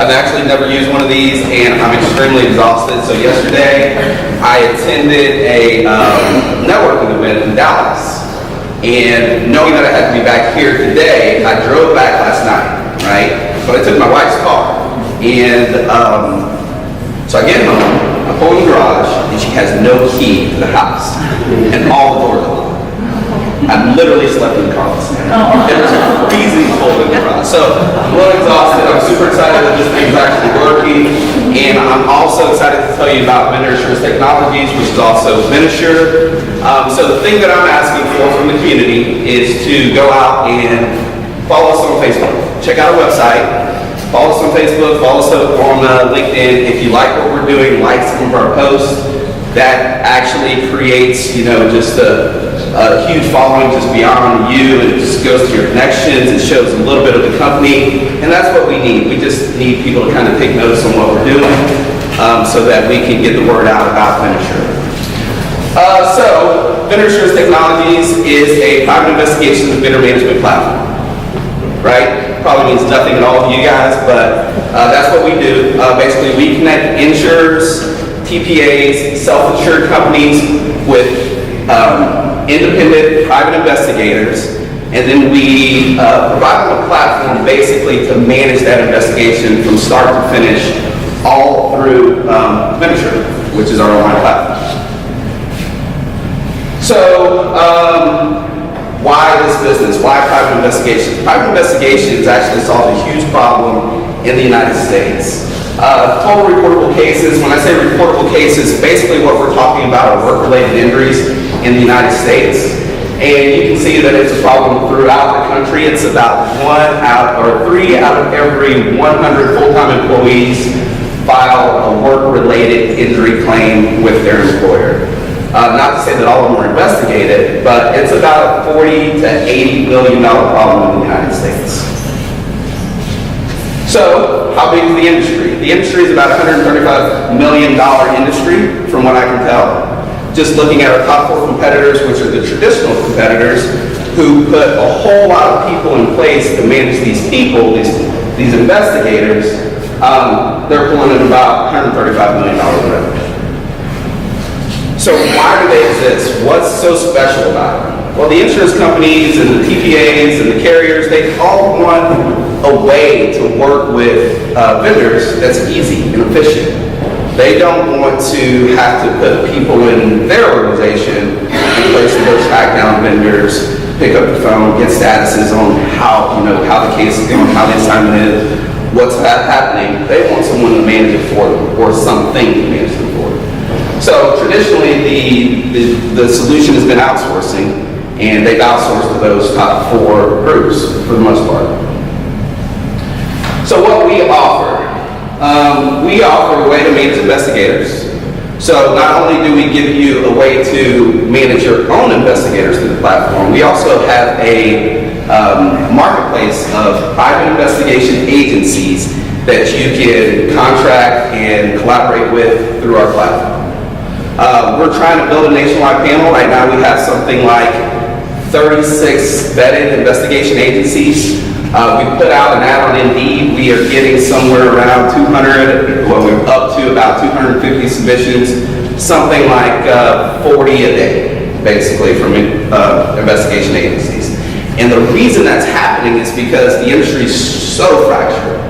I've actually never used one of these, and I'm extremely exhausted. So yesterday, I attended a networking event in Dallas. And knowing that I had to be back here today, I drove back last night, right? But I took my wife's car. And so I get home, I pull in the garage, and she has no key to the house. And all the doors are locked. I literally slept in the car last night. It was freezing cold in the garage. So I'm a little exhausted. I'm super excited that this thing's actually working. And I'm also excited to tell you about VenAssure Technologies, which is also VenAssure. So the thing that I'm asking for from the community is to go out and follow us on Facebook. Check out our website. Follow us on Facebook. Follow us on LinkedIn. If you like what we're doing, like some of our posts. That actually creates, just a huge following just beyond you, and it just goes to your connections. It shows a little bit of the company, and that's what we need. We just need people to kind of take notice on what we're doing so that we can get the word out about VenAssure. So VenAssure Technologies is a private investigations and vendor management platform, right? Probably means nothing to all of you guys, but that's what we do. Basically, we connect insurers, TPAs, self-insured companies with independent private investigators, and then we provide them a platform basically to manage that investigation from start to finish, all through VenAssure, which is our online platform. So, why this business? Why private investigations? Private investigations actually solve a huge problem in the United States. Total reportable cases, when I say reportable cases, basically what we're talking about are work-related injuries in the United States. And you can see that it's a problem throughout the country. It's about 3 out of every 100 full-time employees file a work-related injury claim with their employer. Not to say that all of them are investigated, but it's about a $40 to $80 million problem in the United States. So, how big is the industry? The industry is about a $135 million industry, from what I can tell. Just looking at our top 4 competitors, which are the traditional competitors, who put a whole lot of people in place to manage these people, these investigators, they're pulling in about $135 million revenue. So why do they exist? What's so special about them? Well, the insurance companies and the TPAs and the carriers, they all want a way to work with vendors that's easy and efficient. They don't want to have to put people in their organization in place to go track down vendors, pick up the phone, get statuses on how the case is going, how the assignment is, what's happening. They want someone to manage it for them, or something to manage it for them. So traditionally, the solution has been outsourcing, and they've outsourced to those top 4 groups for the most part. So what we offer a way to manage investigators. So not only do we give you a way to manage your own investigators through the platform, we also have a marketplace of private investigation agencies that you can contract and collaborate with through our platform. We're trying to build a nationwide panel. Right now we have something like 36 vetted investigation agencies. We put out an ad on Indeed. We are getting somewhere around 200, well, we're up to about 250 submissions, something like 40 a day, basically, from investigation agencies. And the reason that's happening is because the industry is so fractured,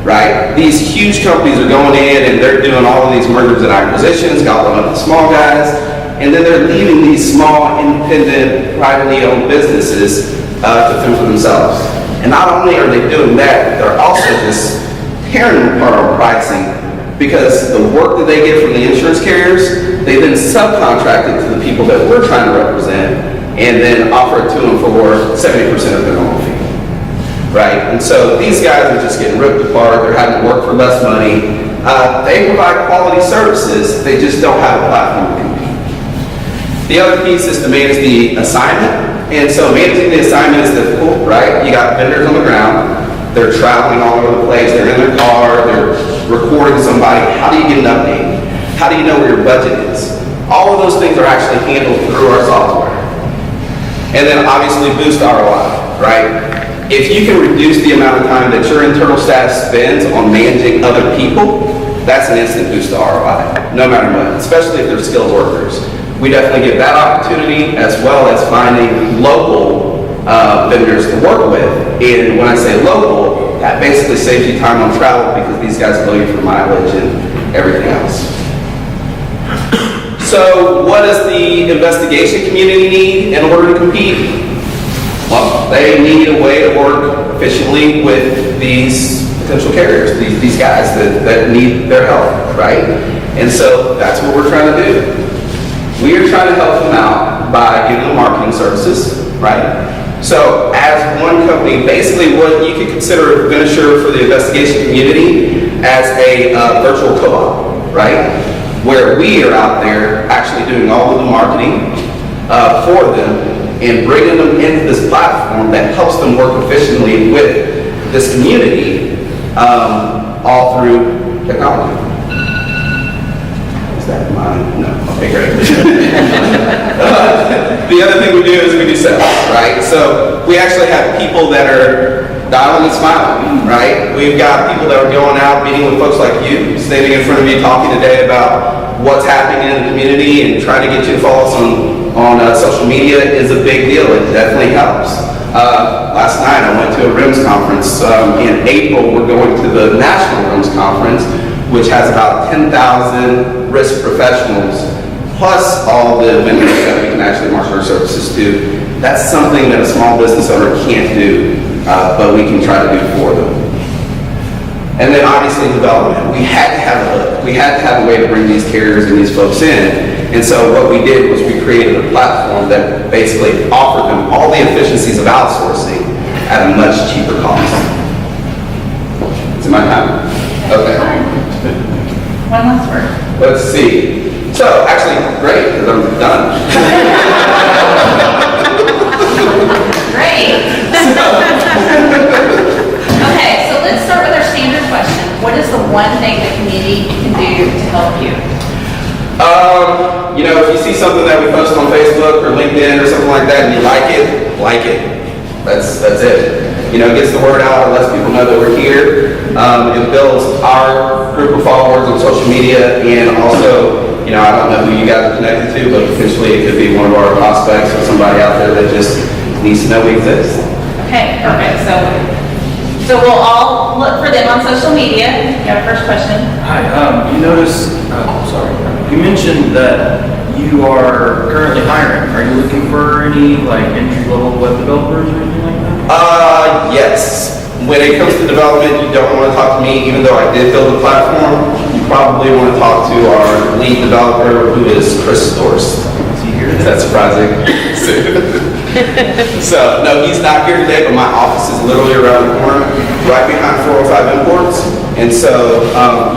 right? These huge companies are going in and they're doing all of these mergers and acquisitions, gobbling up the small guys, and then they're leaving these small, independent, privately owned businesses to fend for themselves. And not only are they doing that, they're also just tearing them apart on pricing, because the work that they get from the insurance carriers, they then subcontract it to the people that we're trying to represent, and then offer it to them for 70% of their normal fee, right? And so these guys are just getting ripped apart. They're having to work for less money. They provide quality services. They just don't have a platform to compete. The other piece is to manage the assignment. And so managing the assignment is difficult, right? You got vendors on the ground. They're traveling all over the place. They're in their car. They're recording somebody. How do you get an update? How do you know where your budget is? All of those things are actually handled through our software. And then obviously boost ROI, right? If you can reduce the amount of time that your internal staff staff spends on managing other people, that's an instant boost to ROI, no matter what, especially if they're skilled workers. We definitely give that opportunity, as well as finding local vendors to work with. And when I say local, that basically saves you time on travel because these guys bill you for mileage and everything else. So what does the investigation community need in order to compete? Well, they need a way to work efficiently with these potential carriers, these guys that need their help, right? And so that's what we're trying to do. We are trying to help them out by giving them marketing services, right? So as one company, basically what you could consider VenAssure for the investigation community as a virtual co-op, right? Where we are out there actually doing all of the marketing for them and bringing them into this platform that helps them work efficiently with this community all through technology. Is that mine? No. Okay, great. The other thing we do is we do sales, right? So we actually have people that are dialing and smiling, right? We've got people that are going out, meeting with folks like you, standing in front of you, talking today about what's happening in the community and trying to get you to follow us on social media is a big deal. It definitely helps. Last night I went to a RIMS conference. In April, we're going to the National RIMS Conference, which has about 10,000 risk professionals, plus all the vendors that we can actually market our services to. That's something that a small business owner can't do, but we can try to do for them. And then obviously development. We had to have a way to bring these carriers and these folks in. And so what we did was we created a platform that basically offered them all the efficiencies of outsourcing at a much cheaper cost. Is it my time? Okay. One last word. Let's see. So actually, great, because I'm done. Great. Okay, so let's start with our standard question. What is the one thing the community can do to help you? You know, if you see something that we post on Facebook or LinkedIn or something like that and you like it. That's it. You know, it gets the word out, it lets people know that we're here. It builds our group of followers on social media, and also, you know, I don't know who you guys are connected to, but potentially it could be one of our prospects or somebody out there that just needs to know we exist. Okay, perfect. So we'll all look for them on social media. You got a first question? Hi, you mentioned that you are currently hiring. Are you looking for any entry-level web developers or anything like that? Yes. When it comes to development, you don't want to talk to me, even though I did build a platform. You probably want to talk to our lead developer, who is Chris Storrs. Is he here? Is that surprising? So, no, he's not here today, but my office is literally around the corner, right behind 405 Imports. And so,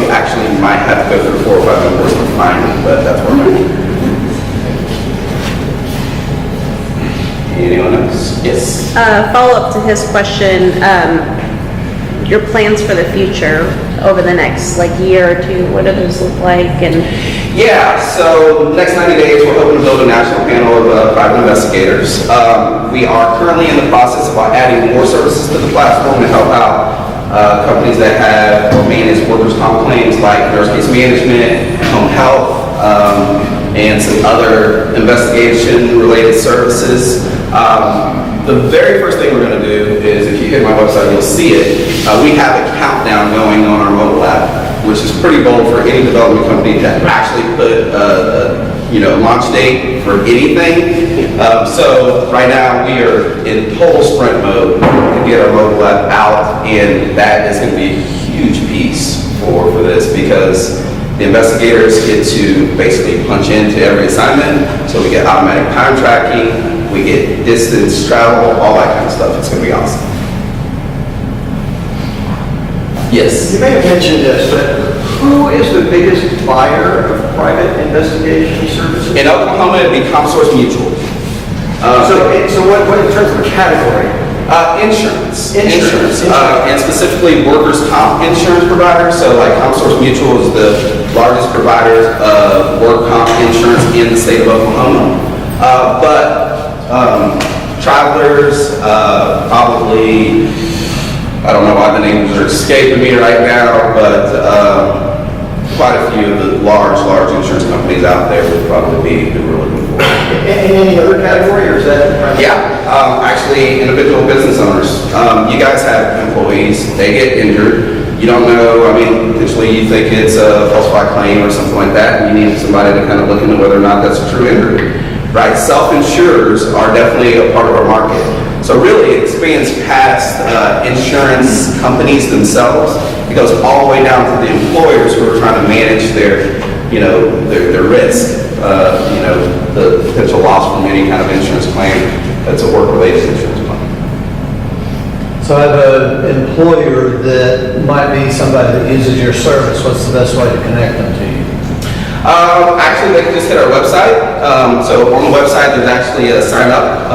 you actually might have to go through 405 Imports to find me, but that's where I'm at. Anyone else? Yes. Follow up to his question, your plans for the future over the next year or two, what do those look like? And yeah, so next 90 days we're hoping to build a national panel of private investigators. We are currently in the process of adding more services to the platform to help out companies that have or manage workers' comp claims like nurse case management, home health, and some other investigation-related services. The very first thing we're going to do is, if you hit my website, you'll see it. We have a countdown going on our mobile app, which is pretty bold for any development company to actually put a launch date for anything. So right now we are in total sprint mode to get our mobile app out, and that is going to be a huge piece for this, because the investigators get to basically punch into every assignment, so we get automatic time tracking, we get distance travel, all that kind of stuff. It's going to be awesome. Yes? You may have mentioned this, but who is the biggest buyer of private investigation services? In Oklahoma, it'd be ComSource Mutual. So what in terms of category? Insurance. And specifically workers' comp insurance providers. So like ComSource Mutual is the largest provider of work comp insurance in the state of Oklahoma. But Travelers, probably I don't know why the names are escaping me right now, but quite a few of the large insurance companies out there would probably be who we're looking for. Any other category, or is that? Yeah, actually, individual business owners. You guys have employees, they get injured. You don't know, I mean, potentially you think it's a falsified claim or something like that, and you need somebody to kind of look into whether or not that's a true injury, right? Self-insurers are definitely a part of our market. So really, it expands past insurance companies themselves. It goes all the way down to the employers who are trying to manage their, their risk, the potential loss from any kind of insurance claim that's a work-related insurance claim. So I have an employer that might be somebody that uses your service. What's the best way to connect them to you? Actually, they can just hit our website. So on the website, there's actually a sign up,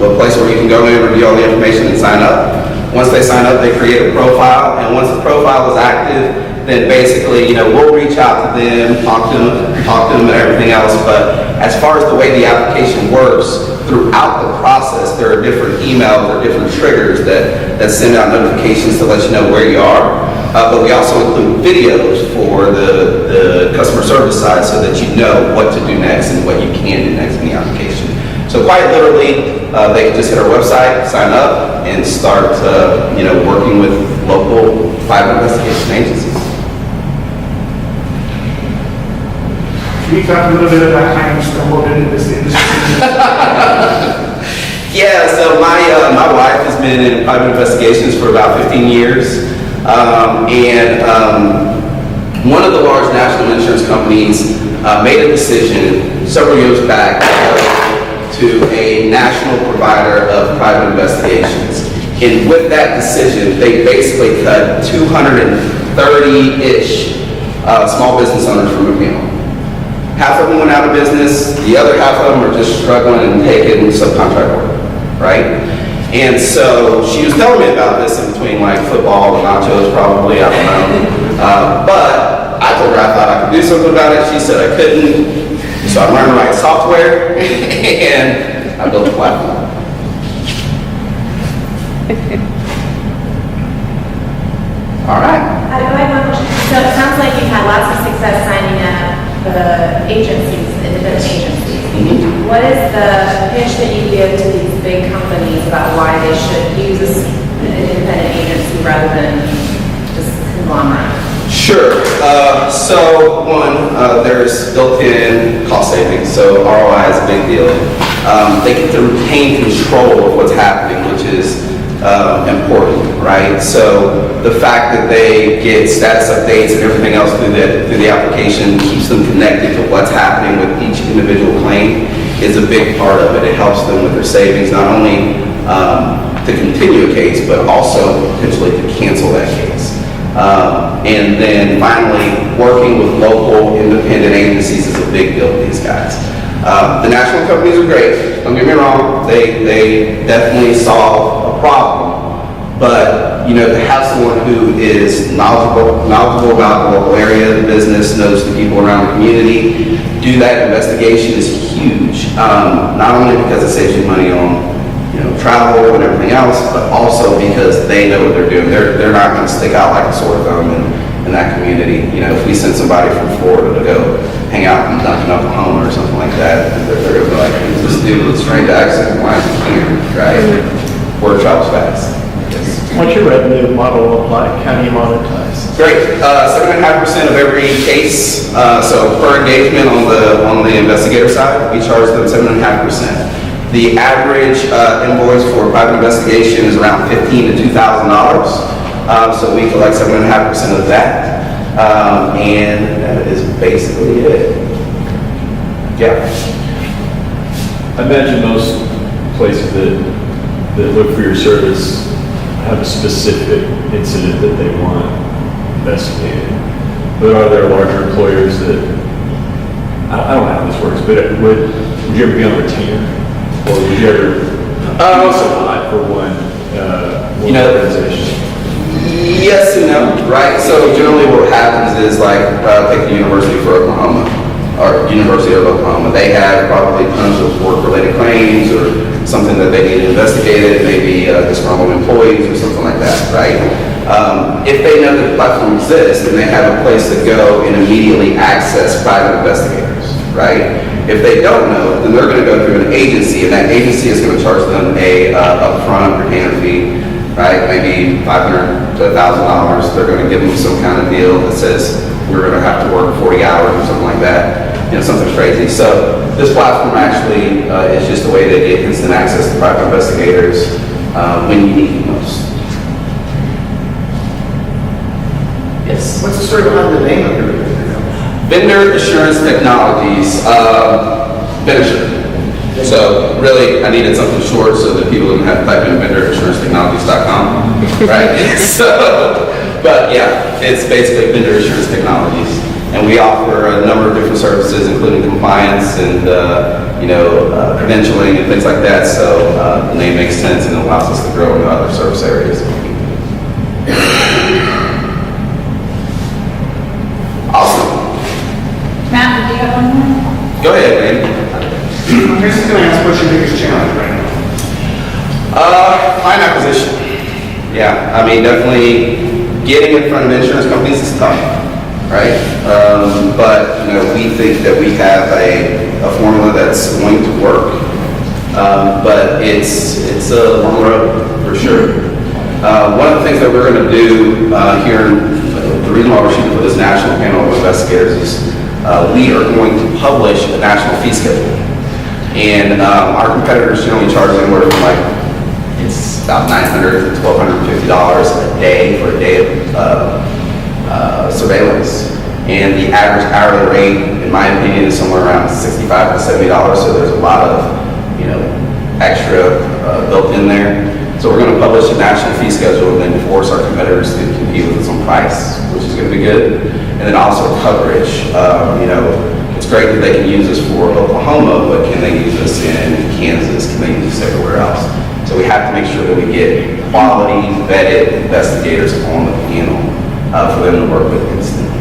a place where you can go in, review all the information and sign up. Once they sign up, they create a profile, and once the profile is active, then basically, we'll reach out to them, talk to them and everything else. But as far as the way the application works, throughout the process, there are different emails or different triggers that send out notifications to let you know where you are. But we also include videos for the customer service side so that you know what to do next and what you can do next in the application. So quite literally, they can just hit our website, sign up, and start, working with local private investigation agencies. Can you talk a little bit about how you stumbled into this industry? Yeah, so my wife has been in private investigations for about 15 years. One of the large national insurance companies made a decision several years back to a national provider of private investigations. And with that decision, they basically cut 230-ish small business owners from the panel. Half of them went out of business, the other half of them are just struggling and taking subcontract work, right? And so she was telling me about this in between like football and nachos probably, I don't know. But I told her I thought I could do something about it. She said I couldn't. So I learned to write software and I built a platform. All right. I have one question. So it sounds like you've had lots of success signing up the agencies, independent agencies. Mm-hmm. What is the pitch that you give to these big companies about why they should use an independent agency rather than just conglomerate? Sure. So one, there's built-in cost savings. So ROI is a big deal. They get to retain control of what's happening, which is important, right? So the fact that they get status updates and everything else through the application keeps them connected to what's happening with each individual claim is a big part of it. It helps them with their savings, not only to continue a case, but also potentially to cancel that case. And then finally, working with local independent agencies is a big deal with these guys. The national companies are great, don't get me wrong, they definitely solve a problem, but to have someone who is knowledgeable about the local area, the business, knows the people around the community, do that investigation is huge, not only because it saves you money on travel and everything else, but also because they know what they're doing. They're not going to stick out like a sore thumb in that community. If we send somebody from Florida to go hang out in Duncan, Oklahoma or something like that, they're going to be like, this dude with a strange accent, why is he here, right? Word travels fast. What's your revenue model look like? How do you monetize? Great. 7.5% of every case. So per engagement on the investigator side, we charge them 7.5%. The average invoice for private investigation is around $1,500 to $2,000. So we collect 7.5% of that. And that is basically it. Yeah. I imagine most places that look for your service have a specific incident that they want investigated. But are there larger employers that, I don't know how this works, but would you ever be on retainer? Or would you ever do so hot for one organization? Yes and no, right? So generally what happens is take the University of Oklahoma, or University of Oklahoma. They have probably tons of work-related claims or something that they need investigated, maybe disgruntled employees or something like that, right? If they know that the platform exists, then they have a place to go and immediately access private investigators, right? If they don't know, then they're going to go through an agency, and that agency is going to charge them a upfront retainer fee, right? Maybe $500 to $1,000. They're going to give them some kind of deal that says we're going to have to work 40 hours or something like that, something crazy. So this platform actually is just a way to get instant access to private investigators when you need it most. Yes. What's the story behind the name of your vendor? Vendor Assurance Technologies, VenAssure. So really, I needed something short so that people didn't have to type in vendorassuranceTechnologies.com, right? But yeah, it's basically Vendor Assurance Technologies. And we offer a number of different services, including compliance and, credentialing and things like that. So the name makes sense and allows us to grow into other service areas. Awesome. Matt, do you have one more? Go ahead, man. I'm just gonna ask, what's your biggest challenge right now? Client acquisition. Yeah, I mean, definitely getting in front of insurance companies is tough, right? But, we think that we have a formula that's going to work. But it's a long road, for sure. One of the things that we're going to do the reason why we're shooting for this national panel of investigators is we are going to publish a national fee schedule. And our competitors generally charge anywhere from it's about $900 to $1,250 a day for a day of surveillance. And the average hourly rate, in my opinion, is somewhere around $65 to $70. So there's a lot of, extra built in there. So we're going to publish a national fee schedule and then force our competitors to compete with us on price, which is going to be good. And then also coverage. It's great that they can use us for Oklahoma, but can they use us in Kansas? Can they use us everywhere else? So we have to make sure that we get quality, vetted investigators on the panel for them to work with instantly.